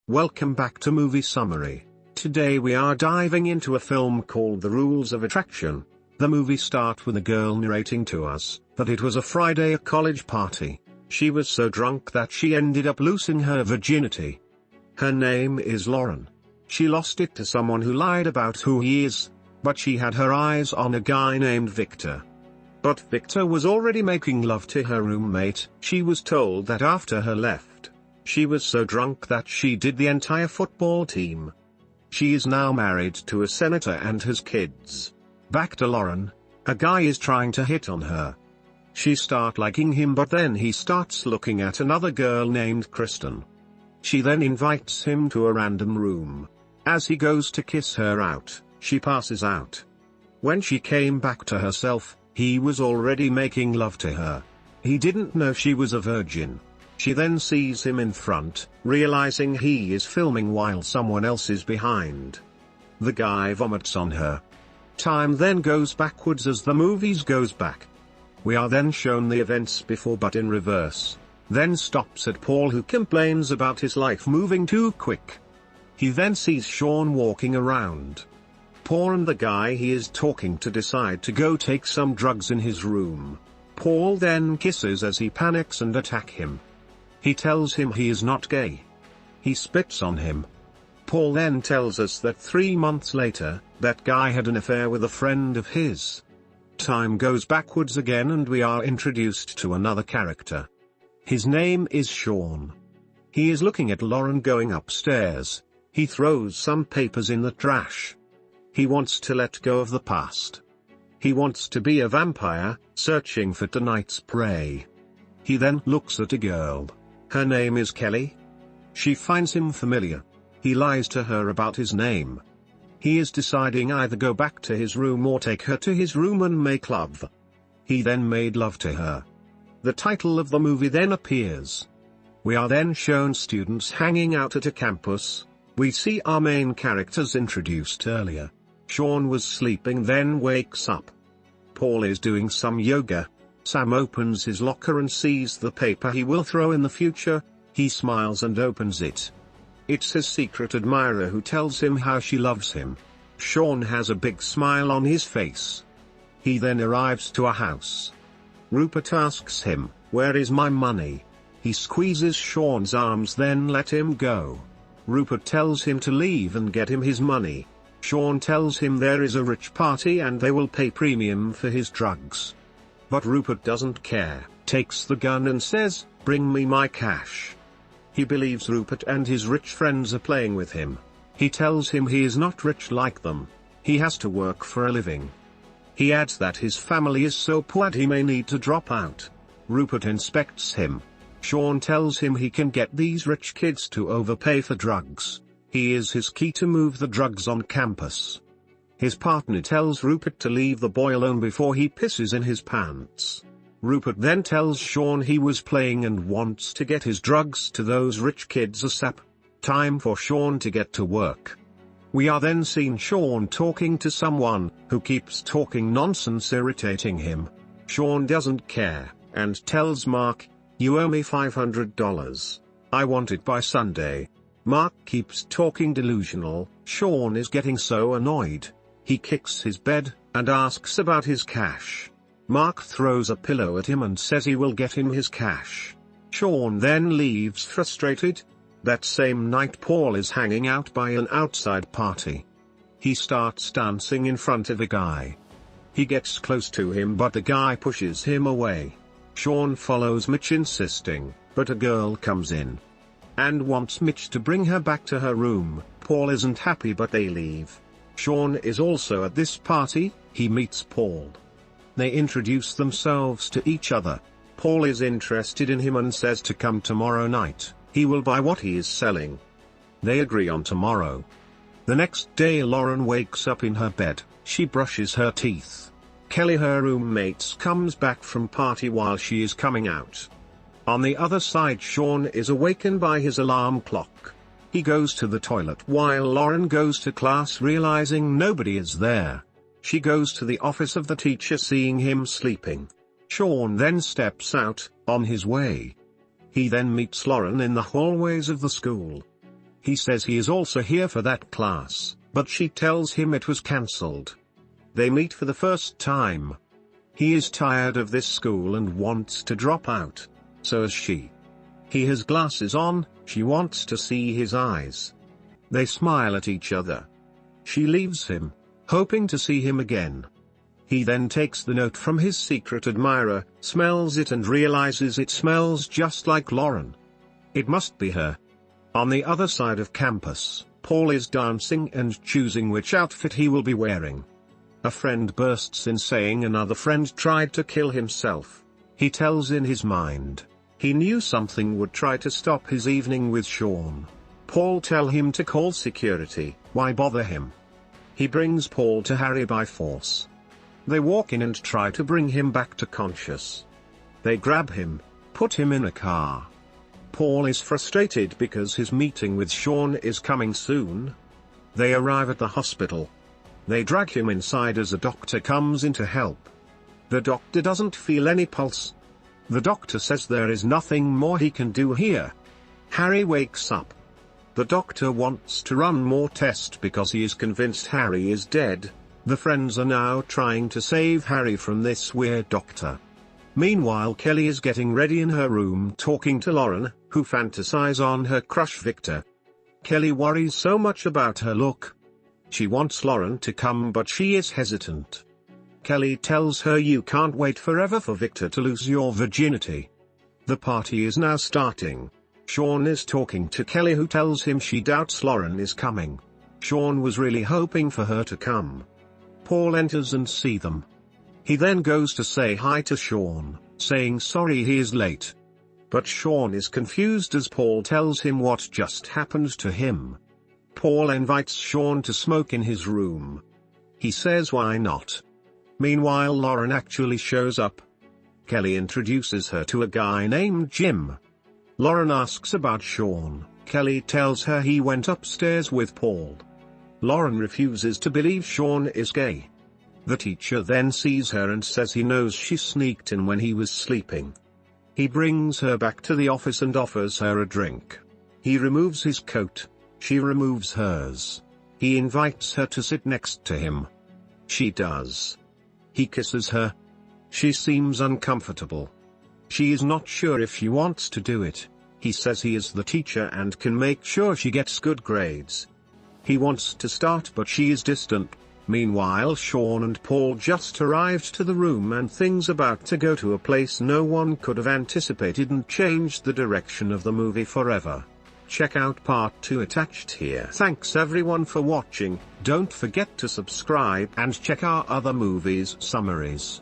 Welcome back to Movie Summary. Today we are diving into a film called The Rules of Attraction. The movie starts with a girl narrating to us that it was a Friday at college party. She was so drunk that she ended up losing her virginity. Her name is Lauren. She lost it to someone who lied about who he is, but she had her eyes on a guy named Victor. But Victor was already making love to her roommate. She was told that after her left, she was so drunk that she did the entire football team. She is now married to a senator and has kids. Back to Lauren. A guy is trying to hit on her. She starts liking him, but then he starts looking at another girl named Kristen. She then invites him to a random room. As he goes to kiss her out, she passes out. When she came back to herself, he was already making love to her. He didn't know she was a virgin. She then sees him in front, realizing he is filming while someone else is behind. The guy vomits on her. Time then goes backwards as the movies goes back. We are then shown the events before but in reverse. Then stops at Paul, who complains about his life moving too quick. He then sees Sean walking around. Paul and the guy he is talking to decide to go take some drugs in his room. Paul then kisses as he panics and attack him. He tells him he is not gay. He spits on him. Paul then tells us that 3 months later, that guy had an affair with a friend of his. Time goes backwards again and we are introduced to another character. His name is Sean. He is looking at Lauren going upstairs. He throws some papers in the trash. He wants to let go of the past. He wants to be a vampire, searching for tonight's prey. He then looks at a girl. Her name is Kelly. She finds him familiar. He lies to her about his name. He is deciding either go back to his room or take her to his room and make love. He then made love to her. The title of the movie then appears. We are then shown students hanging out at a campus. We see our main characters introduced earlier. Sean was sleeping, then wakes up. Paul is doing some yoga. Sam opens his locker and sees the paper he will throw in the future. He smiles and opens it. It's his secret admirer who tells him how she loves him. Sean has a big smile on his face. He then arrives to a house. Rupert asks him, "Where is my money?" He squeezes Sean's arms, then let him go. Rupert tells him to leave and get him his money. Sean tells him there is a rich party and they will pay premium for his drugs. But Rupert doesn't care, takes the gun and says, "Bring me my cash." He believes Rupert and his rich friends are playing with him. He tells him he is not rich like them. He has to work for a living. He adds that his family is so poor he may need to drop out. Rupert inspects him. Sean tells him he can get these rich kids to overpay for drugs. He is his key to move the drugs on campus. His partner tells Rupert to leave the boy alone before he pisses in his pants. Rupert then tells Sean he was playing and wants to get his drugs to those rich kids ASAP. Time for Sean to get to work. We are then seen Sean talking to someone who keeps talking nonsense, irritating him. Sean doesn't care, and tells Mark, "You owe me $500. I want it by Sunday." Mark keeps talking delusional. Sean is getting so annoyed. He kicks his bed, and asks about his cash. Mark throws a pillow at him and says he will get him his cash. Sean then leaves frustrated. That same night Paul is hanging out by an outside party. He starts dancing in front of a guy. He gets close to him but the guy pushes him away. Sean follows Mitch insisting, but a girl comes in and wants Mitch to bring her back to her room. Paul isn't happy but they leave. Sean is also at this party. He meets Paul. They introduce themselves to each other. Paul is interested in him and says to come tomorrow night. He will buy what he is selling. They agree on tomorrow. The next day Lauren wakes up in her bed. She brushes her teeth. Kelly, her roommate, comes back from party while she is coming out. On the other side, Sean is awakened by his alarm clock. He goes to the toilet while Lauren goes to class, realizing nobody is there. She goes to the office of the teacher, seeing him sleeping. Sean then steps out, on his way. He then meets Lauren in the hallways of the school. He says he is also here for that class, but she tells him it was cancelled. They meet for the first time. He is tired of this school and wants to drop out. So is she. He has glasses on, she wants to see his eyes. They smile at each other. She leaves him, hoping to see him again. He then takes the note from his secret admirer, smells it and realizes it smells just like Lauren. It must be her. On the other side of campus, Paul is dancing and choosing which outfit he will be wearing. A friend bursts in saying another friend tried to kill himself. He tells in his mind. He knew something would try to stop his evening with Sean. Paul tell him to call security, why bother him? He brings Paul to Harry by force. They walk in and try to bring him back to conscious. They grab him, put him in a car. Paul is frustrated because his meeting with Sean is coming soon. They arrive at the hospital. They drag him inside as a doctor comes in to help. The doctor doesn't feel any pulse. The doctor says there is nothing more he can do here. Harry wakes up. The doctor wants to run more tests because he is convinced Harry is dead. The friends are now trying to save Harry from this weird doctor. Meanwhile, Kelly is getting ready in her room talking to Lauren, who fantasize on her crush Victor. Kelly worries so much about her look. She wants Lauren to come but she is hesitant. Kelly tells her you can't wait forever for Victor to lose your virginity. The party is now starting. Sean is talking to Kelly who tells him she doubts Lauren is coming. Sean was really hoping for her to come. Paul enters and see them. He then goes to say hi to Sean, saying sorry he is late. But Sean is confused as Paul tells him what just happened to him. Paul invites Sean to smoke in his room. He says why not. Meanwhile, Lauren actually shows up. Kelly introduces her to a guy named Jim. Lauren asks about Sean. Kelly tells her he went upstairs with Paul. Lauren refuses to believe Sean is gay. The teacher then sees her and says he knows she sneaked in when he was sleeping. He brings her back to the office and offers her a drink. He removes his coat. She removes hers. He invites her to sit next to him. She does. He kisses her. She seems uncomfortable. She is not sure if she wants to do it. He says he is the teacher and can make sure she gets good grades. He wants to start but she is distant. Meanwhile, Sean and Paul just arrived to the room and things about to go to a place no one could have anticipated and changed the direction of the movie forever. Check out part 2 attached here. Thanks everyone for watching. Don't forget to subscribe and check our other movies summaries.